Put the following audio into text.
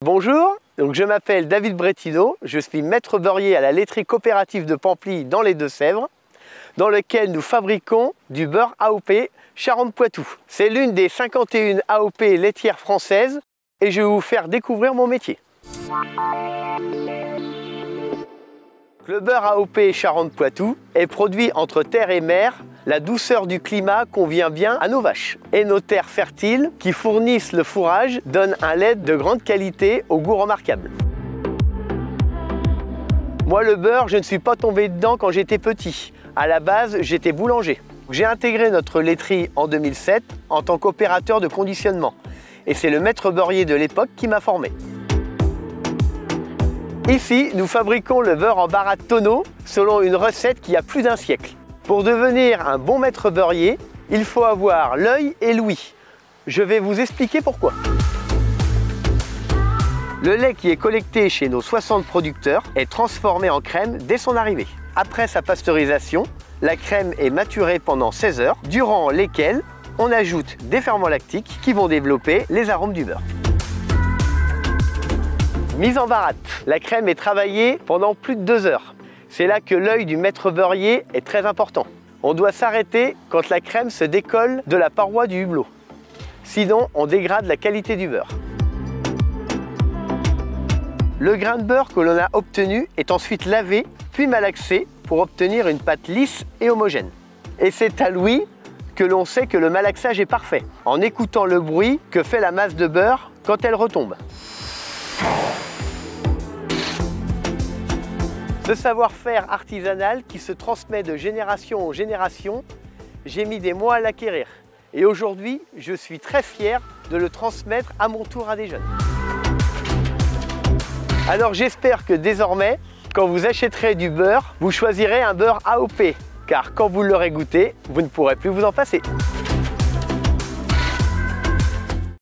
Bonjour, je m'appelle David Brettino, je suis maître beurrier à la laiterie coopérative de Pamply dans les Deux-Sèvres, dans lequel nous fabriquons du beurre AOP Charentes-Poitou. C'est l'une des 51 AOP laitières françaises et je vais vous faire découvrir mon métier. Le beurre AOP Charentes-Poitou est produit entre terre et mer. La douceur du climat convient bien à nos vaches. Et nos terres fertiles qui fournissent le fourrage donnent un lait de grande qualité au goût remarquable. Moi, le beurre, je ne suis pas tombé dedans quand j'étais petit. À la base, j'étais boulanger. J'ai intégré notre laiterie en 2007 en tant qu'opérateur de conditionnement. Et c'est le maître beurrier de l'époque qui m'a formé. Ici, nous fabriquons le beurre en baratte tonneau selon une recette qui a plus d'1 siècle. Pour devenir un bon maître beurrier, il faut avoir l'œil et l'ouïe. Je vais vous expliquer pourquoi. Le lait qui est collecté chez nos 60 producteurs est transformé en crème dès son arrivée. Après sa pasteurisation, la crème est maturée pendant 16 heures, durant lesquelles on ajoute des ferments lactiques qui vont développer les arômes du beurre. Mise en baratte, la crème est travaillée pendant plus de 2 heures. C'est là que l'œil du maître beurrier est très important. On doit s'arrêter quand la crème se décolle de la paroi du hublot. Sinon, on dégrade la qualité du beurre. Le grain de beurre que l'on a obtenu est ensuite lavé puis malaxé pour obtenir une pâte lisse et homogène. Et c'est à l'ouïe que l'on sait que le malaxage est parfait, en écoutant le bruit que fait la masse de beurre quand elle retombe. Ce savoir-faire artisanal qui se transmet de génération en génération, j'ai mis des mois à l'acquérir. Et aujourd'hui, je suis très fier de le transmettre à mon tour à des jeunes. Alors j'espère que désormais, quand vous achèterez du beurre, vous choisirez un beurre AOP. Car quand vous l'aurez goûté, vous ne pourrez plus vous en passer.